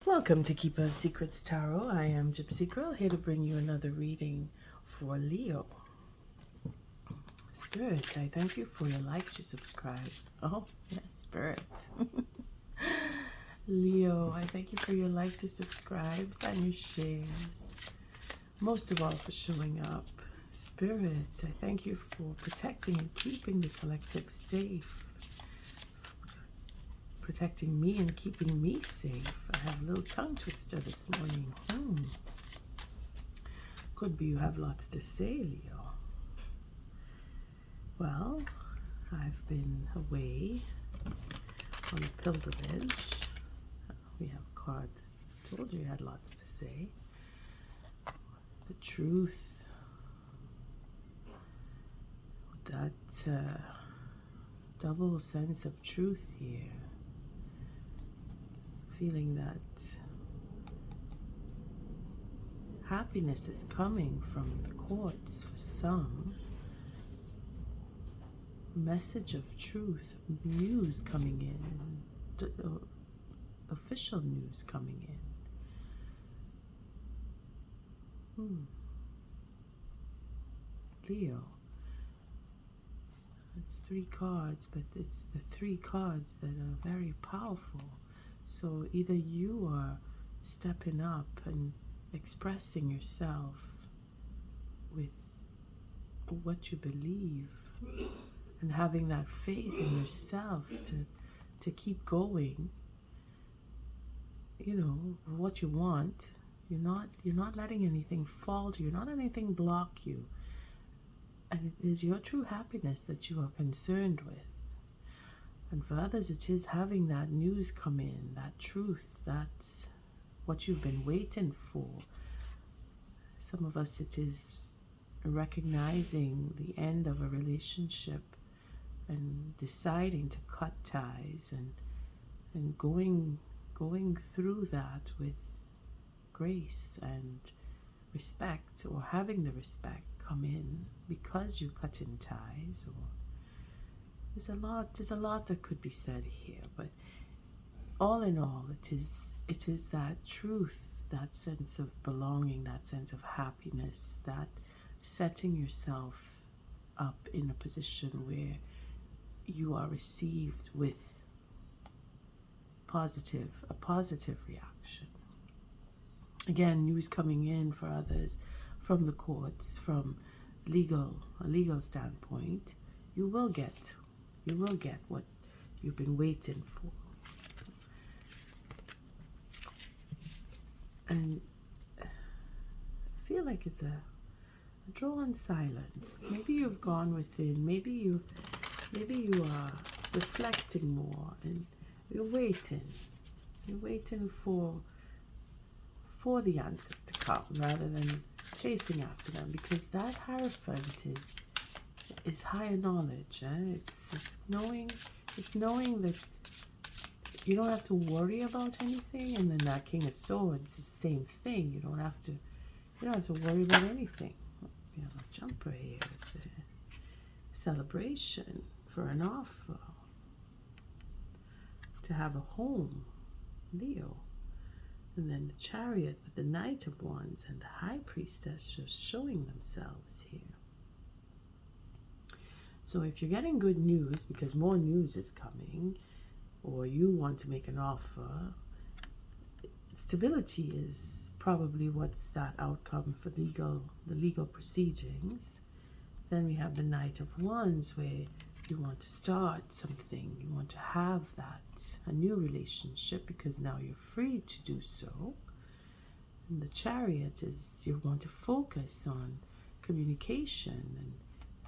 Welcome to Keeper of Secrets Tarot. I am Gypsy Girl, here to bring you another reading for Leo. Spirit, I thank you for your likes, your subscribes. Oh, yes, Spirit. Leo, I thank you for your likes, your subscribes, and your shares. Most of all, for showing up. Spirit, I thank you for protecting and keeping the collective safe. Protecting me and keeping me safe. I have a little tongue twister this morning. Could be you have lots to say, Leo. Well, I've been away on a pilgrimage. We have a card that told you had lots to say. The truth. That double sense of truth here. Feeling that happiness is coming from the courts for some. Message of truth, news coming in, official news coming in. Leo. It's 3 cards, but it's the 3 cards that are very powerful. So either you are stepping up and expressing yourself with what you believe and having that faith in yourself to keep going, you know, what you want. You're not letting anything fall to you, not anything block you. And it is your true happiness that you are concerned with. And for others, it is having that news come in, that truth, that's what you've been waiting for. Some of us, it is recognizing the end of a relationship and deciding to cut ties and going through that with grace and respect, or having the respect come in because you cut in ties. Or there's a lot that could be said here, but all in all, it is that truth, that sense of belonging, that sense of happiness, that setting yourself up in a position where you are received with a positive reaction. Again, news coming in for others from the courts, from a legal standpoint. You will get what you've been waiting for. And I feel like it's a drawn silence. Maybe you've gone within, maybe you are reflecting more, and you're waiting for the answers to come rather than chasing after them, because that Hierophant is higher knowledge. It's knowing that you don't have to worry about anything. And then that King of Swords is the same thing. You don't have to worry about anything. We have a jumper here with the celebration for an offer to have a home, Leo. And then the Chariot with the Knight of Wands and the High Priestess just showing themselves here. So if you're getting good news because more news is coming, or you want to make an offer, stability is probably what's that outcome for the legal proceedings. Then we have the Knight of Wands, where you want to start something, you want to have a new relationship, because now you're free to do so. And the Chariot is you want to focus on communication and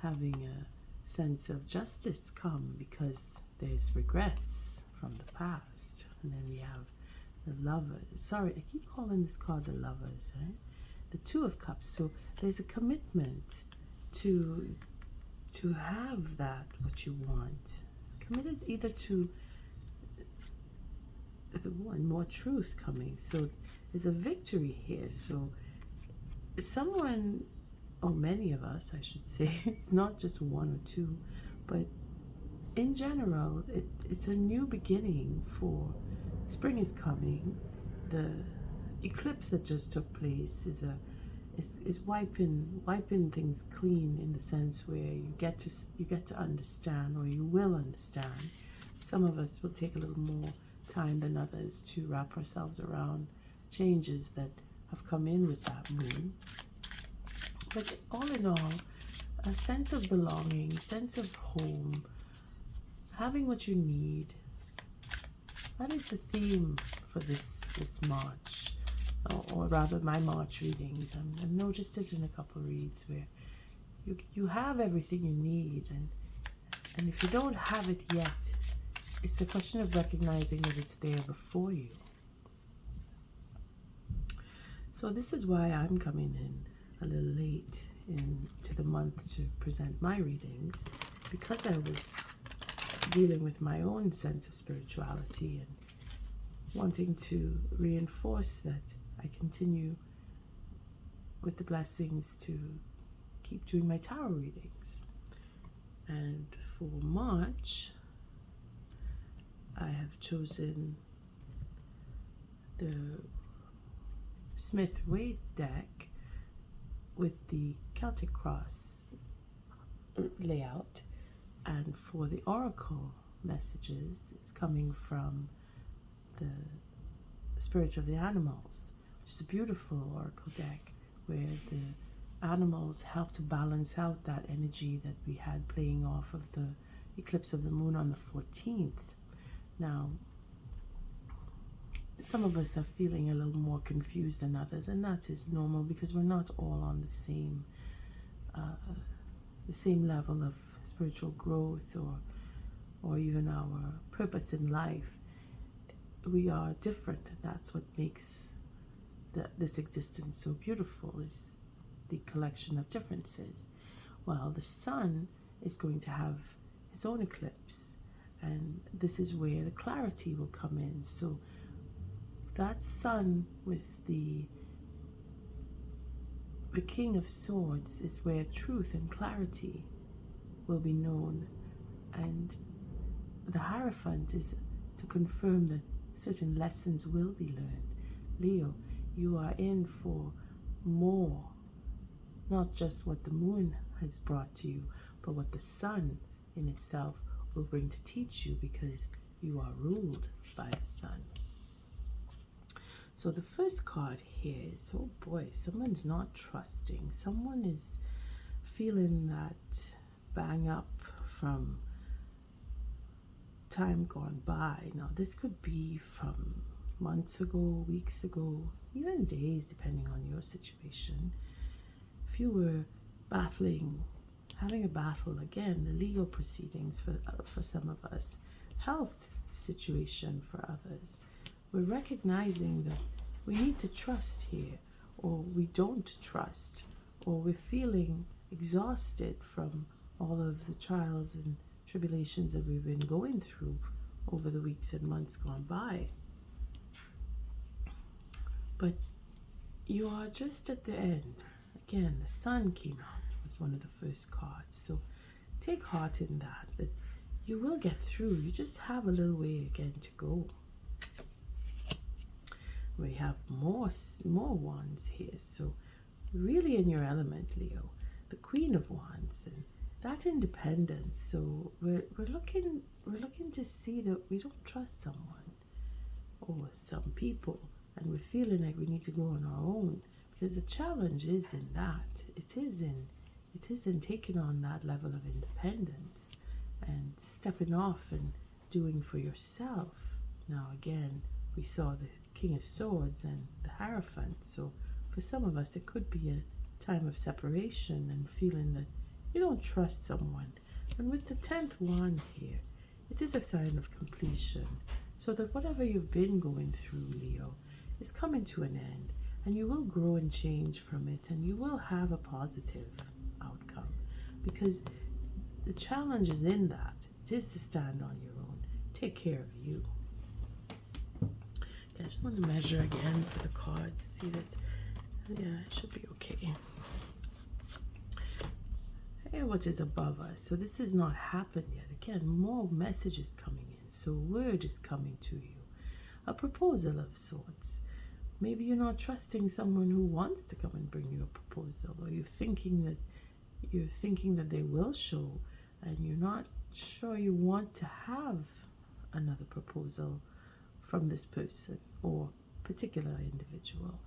having a sense of justice come, because there's regrets from the past. And then we have the Lovers. Sorry, I keep calling this card the Lovers, eh? The Two of Cups. So there's a commitment to have that what you want. Committed either to the one more truth coming. So there's a victory here. So someone, or many of us, I should say, it's not just one or two, but in general, it's a new beginning for spring is coming. the eclipse that just took place is wiping things clean, in the sense where you get to understand, or you will understand. Some of us will take a little more time than others to wrap ourselves around changes that have come in with that moon. But all in all, a sense of belonging, sense of home, having what you need. That is the theme for this March, or rather my March readings. I've noticed it in a couple of reads where you have everything you need, and if you don't have it yet, it's a question of recognizing that it's there before you. So this is why I'm coming in a little late into the month to present my readings, because I was dealing with my own sense of spirituality and wanting to reinforce that I continue with the blessings to keep doing my tarot readings. And for March, I have chosen the Smith-Waite deck with the Celtic Cross layout, and for the oracle messages, it's coming from the Spirit of the Animals, which is a beautiful oracle deck where the animals help to balance out that energy that we had playing off of the eclipse of the moon on the 14th. Now, some of us are feeling a little more confused than others, and that is normal because we're not all on the same level of spiritual growth or even our purpose in life. We are different. That's what makes this existence so beautiful, is the collection of differences. Well, the sun is going to have its own eclipse, and this is where the clarity will come in. So that sun with the King of Swords is where truth and clarity will be known, and the Hierophant is to confirm that certain lessons will be learned. Leo, you are in for more, not just what the moon has brought to you, but what the sun in itself will bring to teach you, because you are ruled by the sun. So the first card here is, oh boy, someone's not trusting. Someone is feeling that bang up from time gone by. Now, this could be from months ago, weeks ago, even days, depending on your situation. If you were having a battle, again, the legal proceedings for some of us, health situation for others, we're recognizing that we need to trust here, or we don't trust, or we're feeling exhausted from all of the trials and tribulations that we've been going through over the weeks and months gone by. But you are just at the end. Again, the sun came out, was one of the first cards. So take heart in that you will get through. You just have a little way again to go. We have more wands here, so really in your element, Leo, the Queen of Wands, and that independence. So we're looking to see that we don't trust someone or some people, and we're feeling like we need to go on our own, because the challenge is in that. It is in taking on that level of independence and stepping off and doing for yourself. Now again, we saw the King of Swords and the Hierophant. So for some of us, it could be a time of separation and feeling that you don't trust someone. And with the 10th wand here, it is a sign of completion. So that whatever you've been going through, Leo, is coming to an end. And you will grow and change from it. And you will have a positive outcome. Because the challenge is in that. It is to stand on your own. Take care of you. I just want to measure again for the cards, see that, yeah, it should be okay. Hey, what is above us? So this has not happened yet. Again, more messages coming in. So word is coming to you. A proposal of sorts. Maybe you're not trusting someone who wants to come and bring you a proposal, or you're thinking that they will show, and you're not sure you want to have another proposal from this person or particular individual.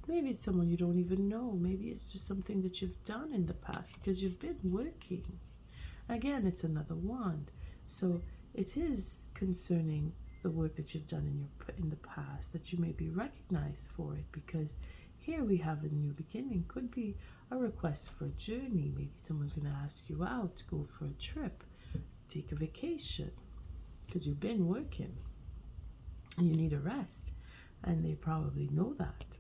Maybe it's someone you don't even know. Maybe it's just something that you've done in the past because you've been working. Again, it's another wand. So it is concerning the work that you've done in the past, that you may be recognized for it, because here we have a new beginning. Could be a request for a journey. Maybe someone's going to ask you out to go for a trip, take a vacation, because you've been working and you need a rest, and they probably know that.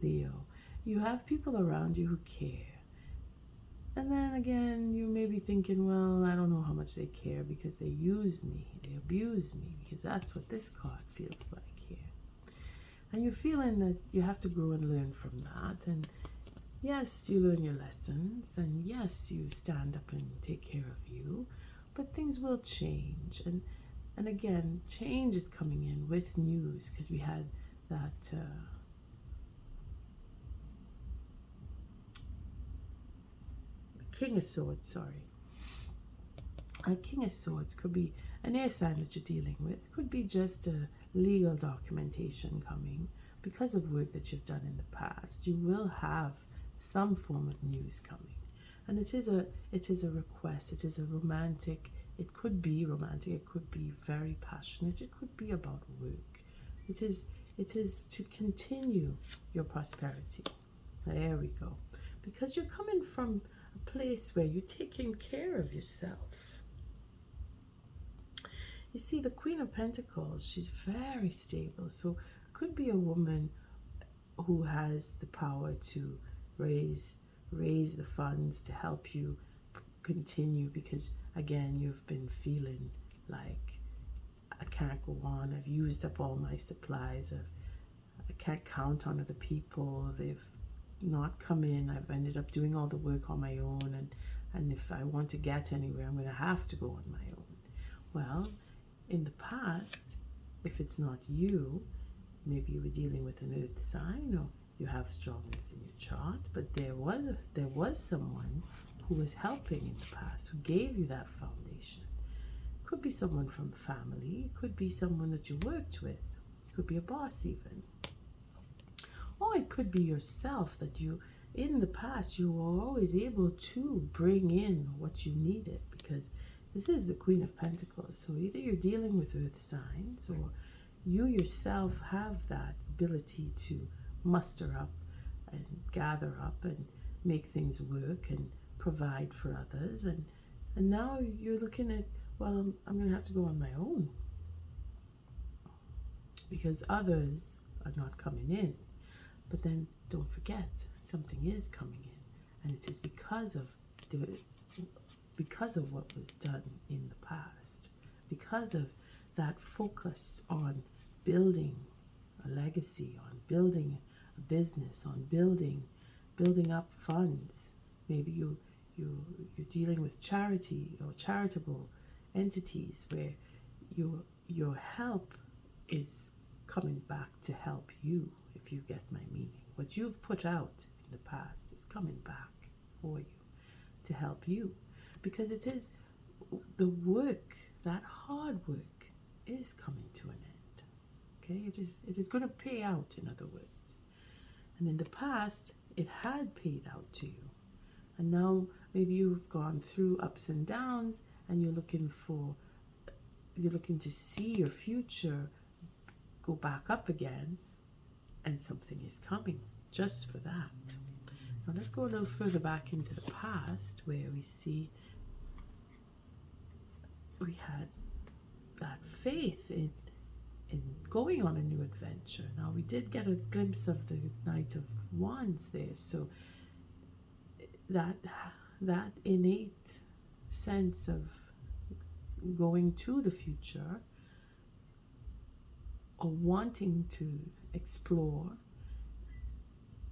Leo, you have people around you who care. And then again, you may be thinking, well, I don't know how much they care because they use me, they abuse me, because that's what this card feels like here. And you're feeling that you have to grow and learn from that. And yes, you learn your lessons, and yes, you stand up and take care of you, but things will change. And again, change is coming in with news, because we had that King of Swords, sorry. A King of Swords could be an air sign that you're dealing with. Could be just a legal documentation coming because of work that you've done in the past. You will have some form of news coming. And it is a request. It is a romantic. It could be romantic. It could be very passionate. It could be about work. It is to continue your prosperity. There we go. Because you're coming from a place where you're taking care of yourself. You see, the Queen of Pentacles, she's very stable. So could be a woman who has the power to raise the funds to help you continue, because again, you've been feeling like, I can't go on, I've used up all my supplies, I can't count on other people, they've not come in, I've ended up doing all the work on my own, and if I want to get anywhere, I'm going to have to go on my own. Well, in the past, if it's not you, maybe you were dealing with an earth sign, or you have strong earth in your chart, but there was someone who was helping in the past, who gave you that foundation. Could be someone from family, could be someone that you worked with, could be a boss even. Or it could be yourself, that you, in the past, you were always able to bring in what you needed, because this is the Queen of Pentacles. So either you're dealing with earth signs, or you yourself have that ability to muster up and gather up and make things work and provide for others. And now you're looking at, well, I'm going to have to go on my own, because others are not coming in. But then don't forget, something is coming in, and it is because of what was done in the past, because of that focus on building a legacy, on building a business, on building up funds. Maybe you're dealing with charity or charitable entities where your help is coming back to help you, if you get my meaning. What you've put out in the past is coming back for you to help you, because it is the work, that hard work is coming to an end. Okay, it is going to pay out, in other words. And in the past, it had paid out to you. And now maybe you've gone through ups and downs, and you're looking to see your future go back up again, and something is coming just for that. Now let's go a little further back into the past, where we see we had that faith in going on a new adventure. Now we did get a glimpse of the Knight of Wands there, so that innate sense of going to the future, or wanting to explore,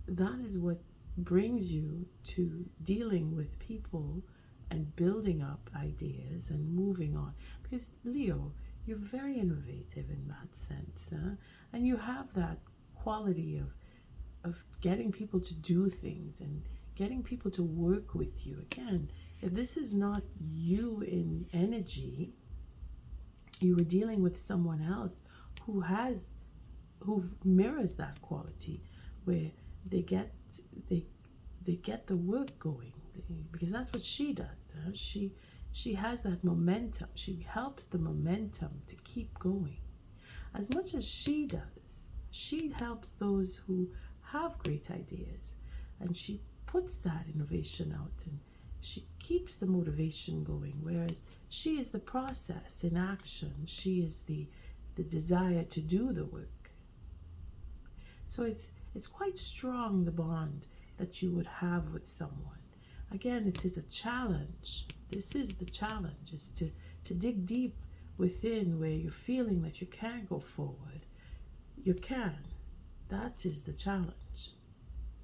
that is what brings you to dealing with people and building up ideas and moving on. Because Leo, you're very innovative in that sense, and you have that quality of getting people to do things and getting people to work with you. Again, if this is not you in energy, you were dealing with someone else who mirrors that quality, where they get the work going, because that's what she does. She has that momentum. She helps the momentum to keep going. As much as she does, she helps those who have great ideas, and she puts that innovation out, and she keeps the motivation going, whereas she is the process in action. She is the desire to do the work. So it's quite strong, the bond that you would have with someone. Again, it is a challenge. This is the challenge, is to dig deep within where you're feeling that you can't go forward. You can. That is the challenge.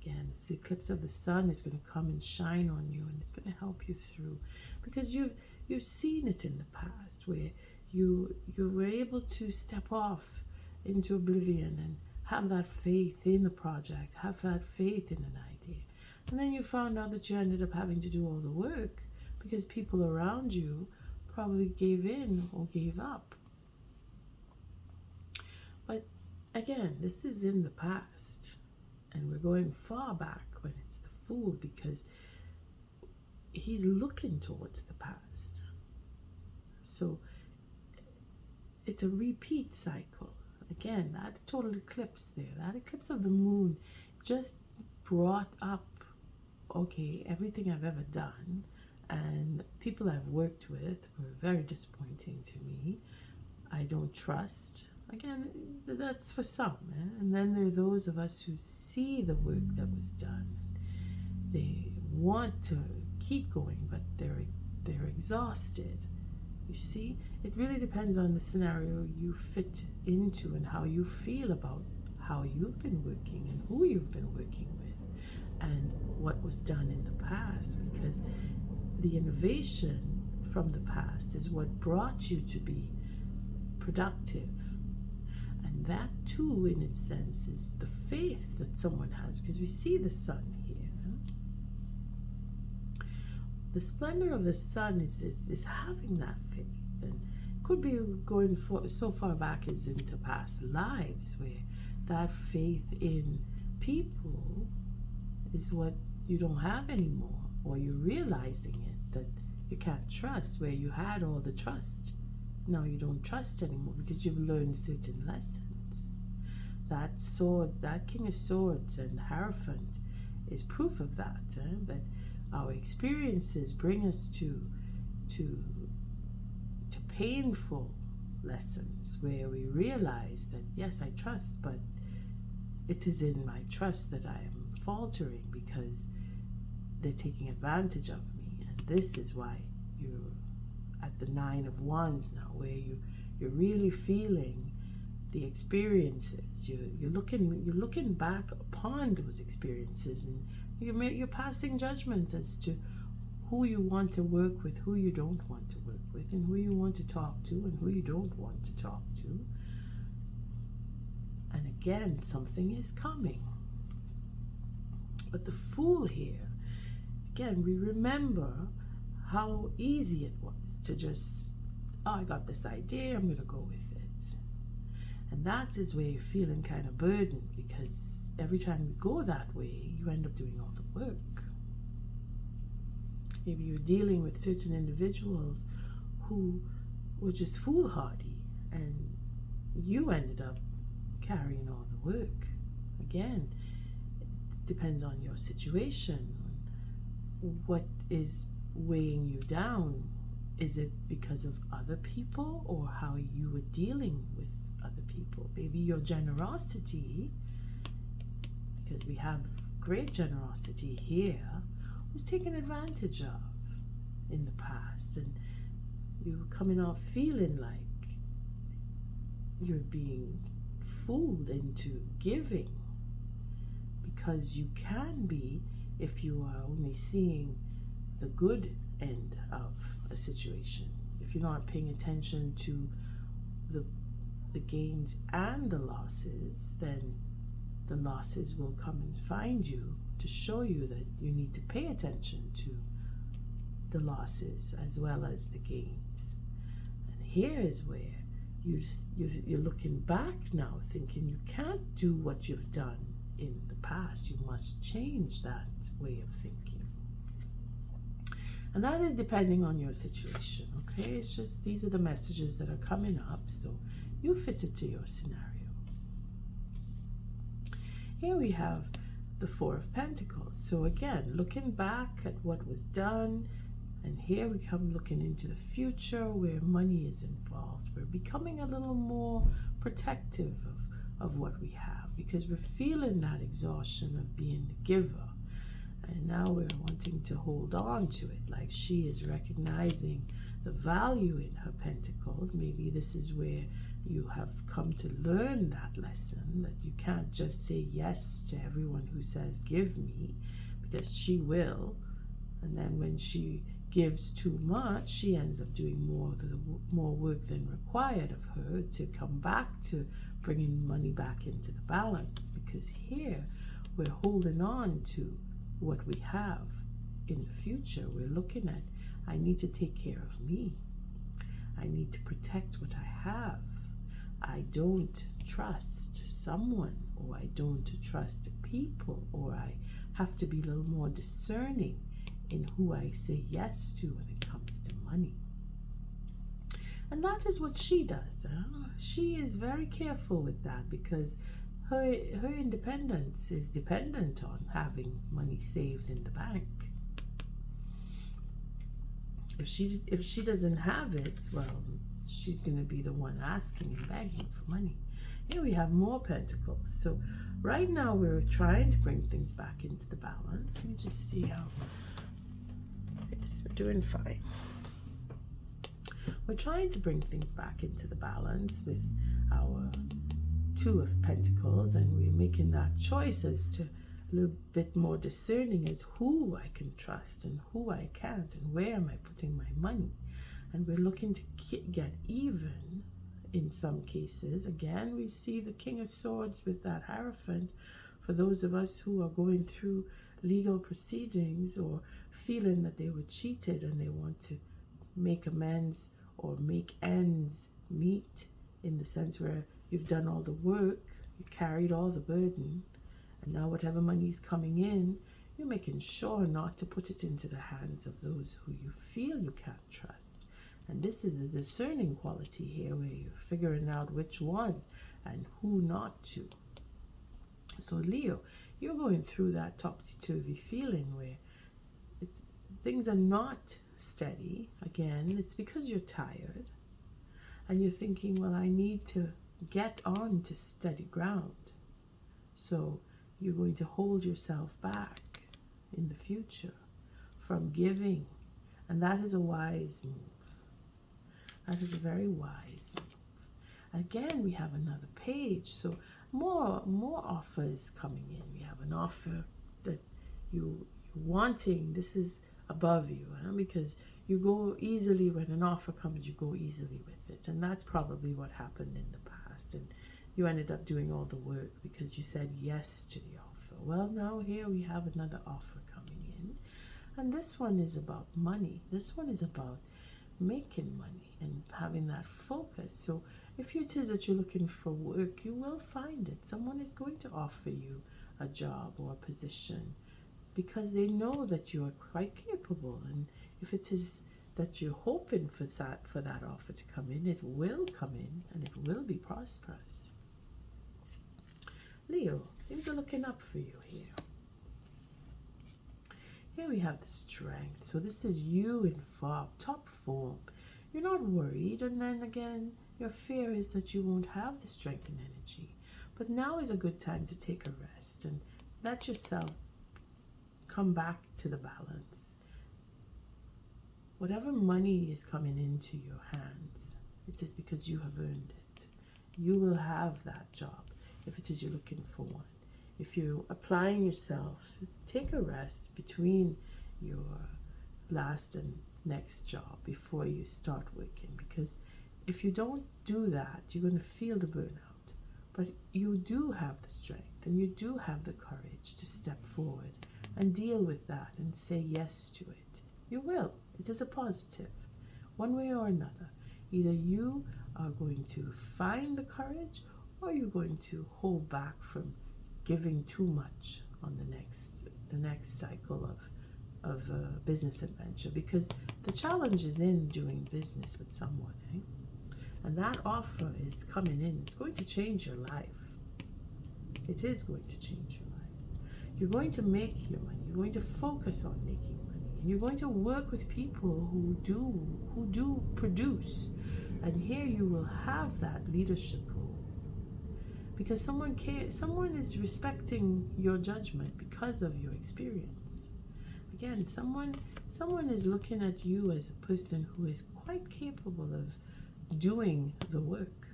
Again, the eclipse of the sun is going to come and shine on you, and it's going to help you through, because you've seen it in the past where you were able to step off into oblivion and have that faith in the project, have that faith in an idea. And then you found out that you ended up having to do all the work because people around you probably gave in or gave up. But again, this is in the past, and we're going far back when it's the Fool, because he's looking towards the past. So it's a repeat cycle. Again, that total eclipse there, that eclipse of the moon just brought up, okay, everything I've ever done and people I've worked with were very disappointing to me. I don't trust. Again, that's for some. And then there are those of us who see the work that was done. They want to keep going, but they're exhausted. You see, it really depends on the scenario you fit into and how you feel about how you've been working and who you've been working with and what was done in the past, because the innovation from the past is what brought you to be productive. And that too, in its sense, is the faith that someone has, because we see the sun here. The splendor of the sun is having that faith, and could be going so far back as into past lives, where that faith in people is what you don't have anymore, or you're realizing it, that you can't trust where you had all the trust. Now you don't trust anymore because you've learned certain lessons. That sword, that King of Swords and Hierophant is proof of that. But our experiences bring us to painful lessons where we realize that, yes, I trust, but it is in my trust that I am faltering because they're taking advantage of me. And this is why you're at the 9 of Wands now, where you're really feeling the experiences. You're looking back upon those experiences, and you're passing judgment as to who you want to work with, who you don't want to work with, and who you want to talk to and who you don't want to talk to. And again, something is coming. But the Fool here, again, we remember how easy it was to just, I got this idea, I'm going to go with it. And that is where you're feeling kind of burdened, because every time you go that way, you end up doing all the work. Maybe you're dealing with certain individuals who were just foolhardy, and you ended up carrying all the work. Again, it depends on your situation, what is weighing you down. Is it because of other people, or how you were dealing with other people? Maybe your generosity, because we have great generosity here, was taken advantage of in the past, and you were coming off feeling like you're being fooled into giving, because you can be if you are only seeing the good end of a situation. If you're not paying attention to the gains and the losses, then the losses will come and find you to show you that you need to pay attention to the losses as well as the gains. And here is where you're looking back now thinking you can't do what you've done in the past. You must change that way of thinking. And that is depending on your situation, okay? It's just these are the messages that are coming up, so you fit it to your scenario. Here we have the Four of Pentacles. So again, looking back at what was done, and here we come looking into the future where money is involved. We're becoming a little more protective of what we have because we're feeling that exhaustion of being the giver. And now we're wanting to hold on to it, like she is recognizing the value in her pentacles. Maybe this is where you have come to learn that lesson, that you can't just say yes to everyone who says give me, because she will. And then when she gives too much, she ends up doing more work than required of her to come back to bringing money back into the balance. Because here we're holding on to what we have in the future. We're looking at, I need to take care of me. I need to protect what I have. I don't trust someone, or I don't trust people, or I have to be a little more discerning in who I say yes to when it comes to money. And that is what she does. She is very careful with that because her independence is dependent on having money saved in the bank. If she doesn't have it, well, she's going to be the one asking and begging for money. Here we have more pentacles. So right now we're trying to bring things back into the balance. Let me just see how. Yes, we're doing fine. We're trying to bring things back into the balance with our Two of Pentacles, and we're making that choice as to a little bit more discerning as who I can trust and who I can't, and where am I putting my money. And we're looking to get even in some cases. Again, we see the King of Swords with that Hierophant. For those of us who are going through legal proceedings or feeling that they were cheated and they want to make amends or make ends meet, in the sense where you've done all the work, you carried all the burden, and now whatever money is coming in, you're making sure not to put it into the hands of those who you feel you can't trust. And this is a discerning quality here where you're figuring out which one and who not to. So Leo, you're going through that topsy-turvy feeling where things are not steady. Again, it's because you're tired and you're thinking, well, I need to get on to steady ground. So you're going to hold yourself back in the future from giving. And that is a wise move. That is a very wise move. Again, we have another page. So more offers coming in. We have an offer that you're wanting. This is above you, because you go easily when an offer comes, you go easily with it. And that's probably what happened in the past. And you ended up doing all the work because you said yes to the offer. Well, now here we have another offer coming in. And this one is about money. This one is about making money and having that focus. So if it is that you're looking for work, you will find it. Someone is going to offer you a job or a position because they know that you are quite capable. And if it is that you're hoping for that offer to come in, it will come in and it will be prosperous. Leo, things are looking up for you here. Here we have the Strength. So this is you in top form. You're not worried, and then again, your fear is that you won't have the strength and energy. But now is a good time to take a rest and let yourself come back to the balance. Whatever money is coming into your hands, it is because you have earned it. You will have that job if it is you're looking for one. If you're applying yourself, take a rest between your last and next job before you start working, because if you don't do that, you're going to feel the burnout. But you do have the strength and you do have the courage to step forward and deal with that and say yes to it, you will. It is a positive, one way or another. Either you are going to find the courage, or you're going to hold back from giving too much on the next cycle of business adventure, because the challenge is in doing business with someone, eh? And that offer is coming in. It's going to change your life. It is going to change your life. You're going to make your money. You're going to focus on making money. And you're going to work with people who do produce. And here you will have that leadership role. Because someone is respecting your judgment because of your experience. Again, someone is looking at you as a person who is quite capable of doing the work.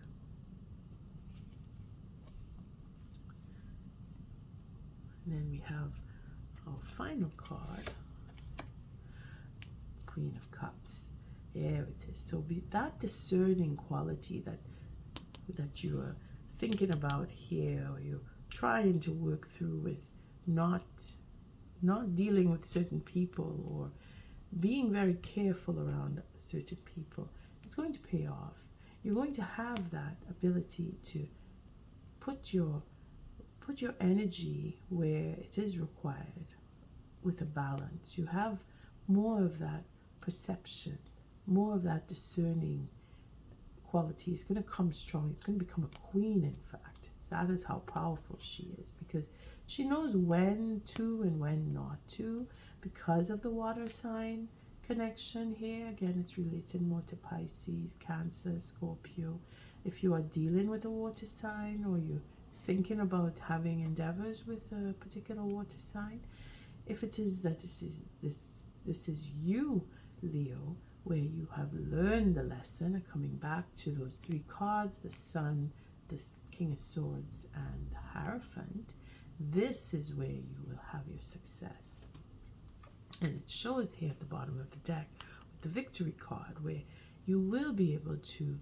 And then we have our final card, Queen of Cups. There it is. So that discerning quality that you are thinking about here, or you're trying to work through with not dealing with certain people, or being very careful around certain people, it's going to pay off. You're going to have that ability to put your energy where it is required with a balance. You have more of that perception, more of that discerning quality. It's going to come strong. It's going to become a queen, in fact. That is how powerful she is, because she knows when to and when not to, because of the water sign connection here. Again, it's related more to Pisces, Cancer, Scorpio. If you are dealing with a water sign, or you're thinking about having endeavors with a particular water sign, if it is that this is you, Leo, where you have learned the lesson, and coming back to those three cards, the Sun, the King of Swords, and the Hierophant, this is where you will have your success. And it shows here at the bottom of the deck with the Victory card, where you will be able to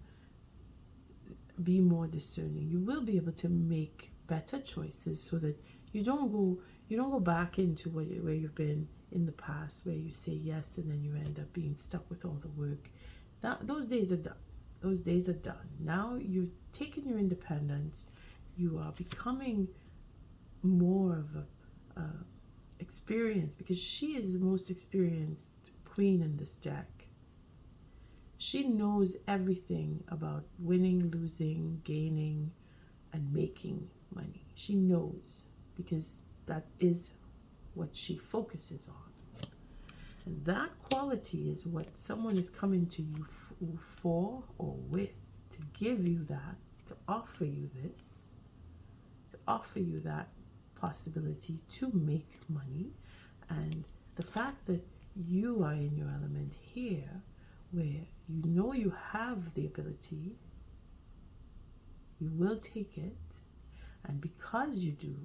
be more discerning. You will be able to make better choices, so that you don't go back into where you've been in the past, where you say yes and then you end up being stuck with all the work. Those days are done. Those days are done. Now you're taking your independence. You are becoming more of a experience, because she is the most experienced queen in this deck. She knows everything about winning, losing, gaining, and making money. She knows, because that is what she focuses on. And that quality is what someone is coming to you for or with, to give you that, to offer you this, to offer you that possibility to make money. And the fact that you are in your element here, where you know you have the ability, you will take it, and because you do,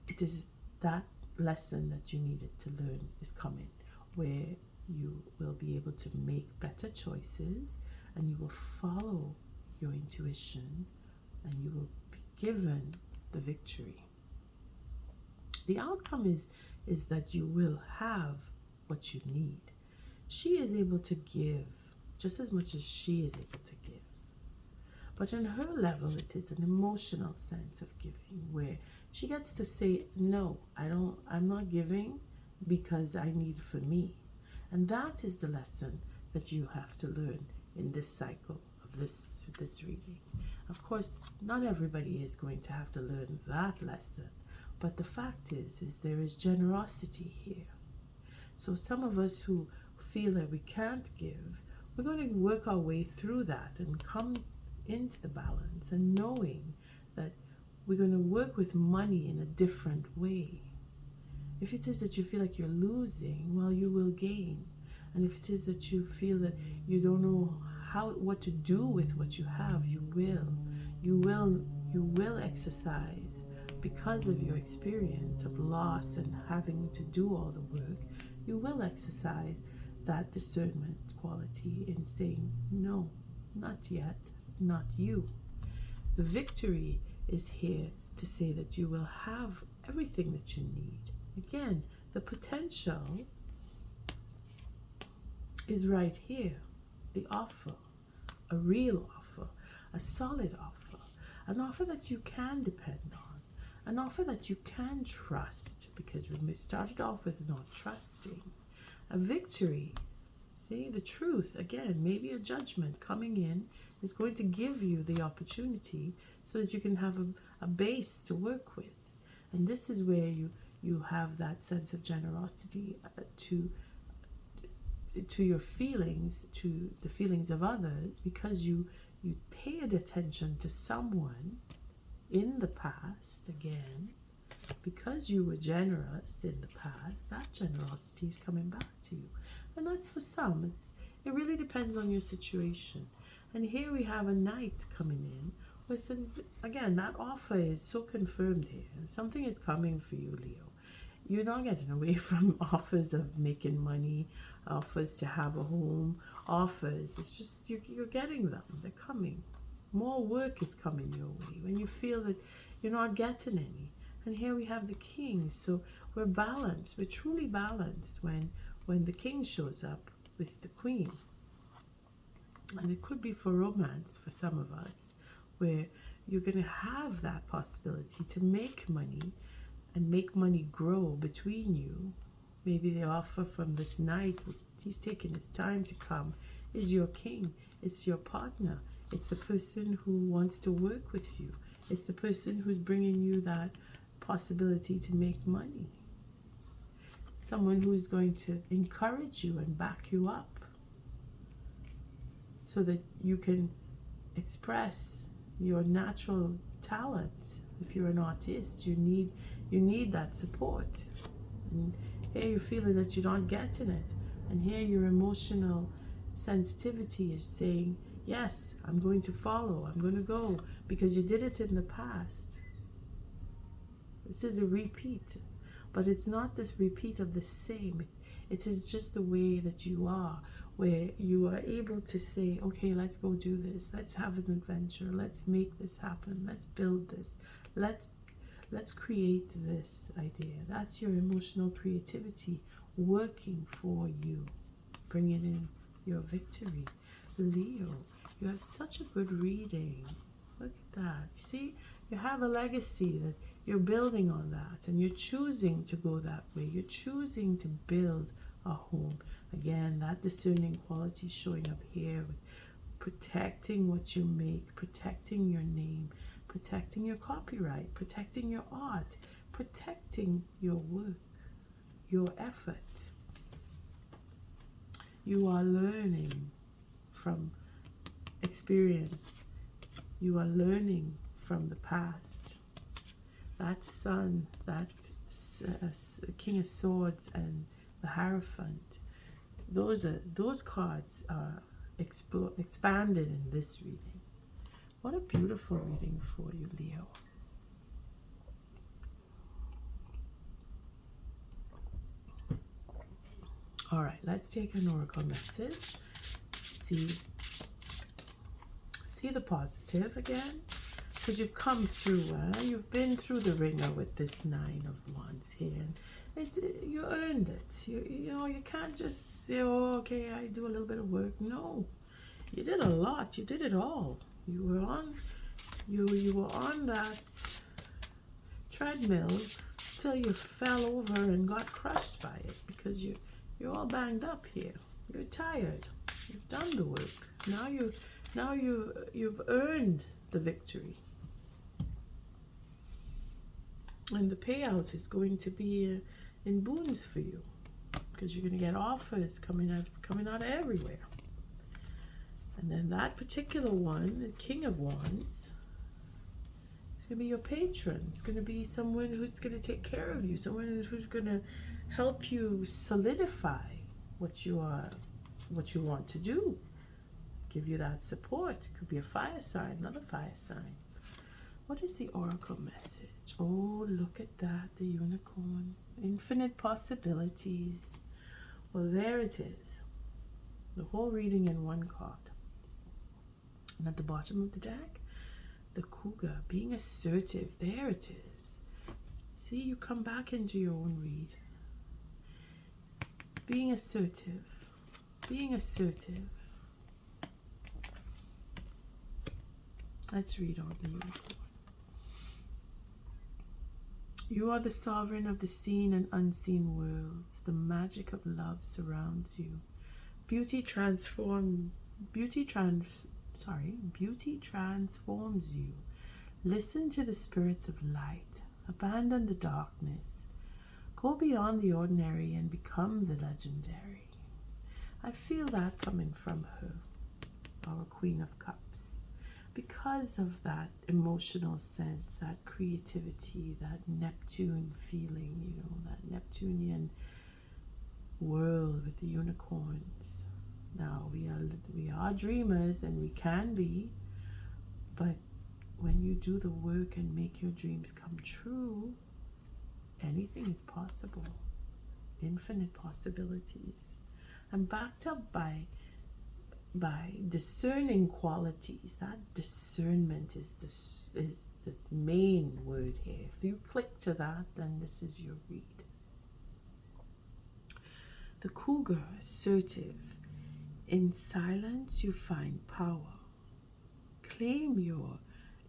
it is that lesson that you needed to learn is coming, where you will be able to make better choices, and you will follow your intuition, and you will be given the victory. The outcome is that you will have what you need. She is able to give just as much as she is able to give. But on her level, it is an emotional sense of giving, where she gets to say, no, I'm not giving because I need for me. And that is the lesson that you have to learn in this cycle of this reading. Of course, not everybody is going to have to learn that lesson, but the fact is there is generosity here. So some of us who feel that we can't give, we're going to work our way through that and come into the balance, and knowing that we're going to work with money in a different way. If it is that you feel like you're losing, well, you will gain. And if it is that you feel that you don't know what to do with what you have, you will exercise, because of your experience of loss and having to do all the work, you will exercise that discernment quality in saying, no, not yet, not you. The victory is here to say that you will have everything that you need. Again, the potential is right here. The offer, a real offer, a solid offer, an offer that you can depend on, an offer that you can trust, because we started off with not trusting. A victory. See, the truth, again, maybe a judgment coming in is going to give you the opportunity so that you can have a base to work with. And this is where you have that sense of generosity to your feelings, to the feelings of others, because you paid attention to someone in the past. Again, because you were generous in the past, that generosity is coming back to you. And that's for some. It really depends on your situation. And here we have a knight coming in with, again, that offer is so confirmed here. Something is coming for you, Leo. You're not getting away from offers of making money, offers to have a home, offers. It's just you're getting them. They're coming. More work is coming your way when you feel that you're not getting any. And here we have the king. So we're balanced. We're truly balanced when the king shows up with the queen. And it could be for romance for some of us, where you're going to have that possibility to make money and make money grow between you. Maybe the offer from this knight, he's taking his time to come, is your king. It's your partner. It's the person who wants to work with you. It's the person who's bringing you that possibility to make money. Someone who is going to encourage you and back you up so that you can express your natural talent. If you're an artist, you need that support. And here you're feeling that you're not getting it. And here your emotional sensitivity is saying, yes, I'm going to follow, I'm going to go, because you did it in the past. This is a repeat, but it's not this repeat of the same. It is just the way that you are, where you are able to say, okay, let's go do this. Let's have an adventure. Let's make this happen. Let's build this. Let's create this idea. That's your emotional creativity working for you, bringing in your victory. Leo, you have such a good reading. Look at that. See, you have a legacy that you're building on that, and you're choosing to go that way. You're choosing to build a home. Again, that discerning quality showing up here with protecting what you make, protecting your name, protecting your copyright, protecting your art, protecting your work, your effort. You are learning from experience. You are learning from the past. That sun, that King of Swords and the Hierophant, those cards are expanded in this reading. What a beautiful reading for you, Leo. All right, let's take an oracle message. See the positive again, because you've come through well. You've been through the ringer with this Nine of Wands here. You earned it. You know, you can't just say, oh, okay, I do a little bit of work. No, you did a lot. You did it all. You were on that treadmill till you fell over and got crushed by it, because you're all banged up here. You're tired. You've done the work. Now you've earned the victory. And the payout is going to be in boons for you, because you're going to get offers coming out everywhere. And then that particular one, the King of Wands, is going to be your patron. It's going to be someone who's going to take care of you, someone who's going to help you solidify what you want to do, give you that support. It could be a fire sign, another fire sign. What is the oracle message? Oh, look at that, the unicorn. Infinite possibilities. Well, there it is. The whole reading in one card. And at the bottom of the deck, The cougar, being assertive. There it is. See, you come back into your own read. Being assertive. Being assertive. Let's read on the unicorn. You are the sovereign of the seen and unseen worlds. The magic of love surrounds you. Beauty transforms you. Listen to the spirits of light. Abandon the darkness. Go beyond the ordinary and become the legendary. I feel that coming from her, our Queen of Cups. Because of that emotional sense, that creativity, that Neptune feeling, you know, that Neptunian world with the unicorns. Now, we are dreamers, and we can be, but when you do the work and make your dreams come true, anything is possible. Infinite possibilities. I'm backed up by discerning qualities. That discernment is the main word here. If you click to that, then this is your read. The cougar, assertive. In silence you find power. Claim your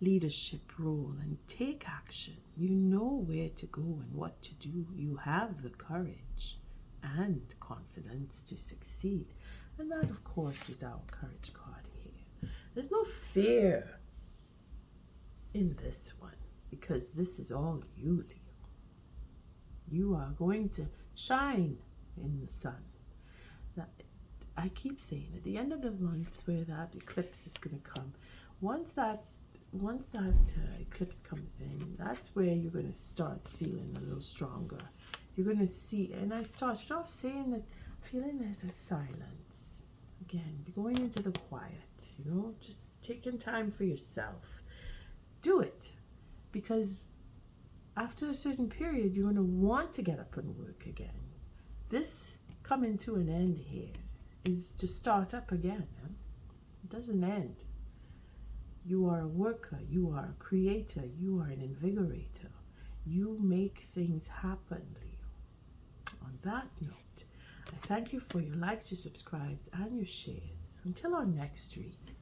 leadership role and take action. You know where to go and what to do. You have the courage and confidence to succeed. And that, of course, is our courage card here. There's no fear in this one, because this is all you, Leo. You are going to shine in the sun. I keep saying at the end of the month where that eclipse is going to come, once that eclipse comes in, that's where you're going to start feeling a little stronger. You're going to see, and I started off saying that feeling there's a silence. Again, going into the quiet, you know, just taking time for yourself. Do it, because after a certain period, you're going to want to get up and work again. This coming to an end here is to start up again. It doesn't end. You are a worker, you are a creator, you are an invigorator. You make things happen, Leo. On that note, I thank you for your likes, your subscribes, and your shares. Until our next read,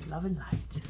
love and light.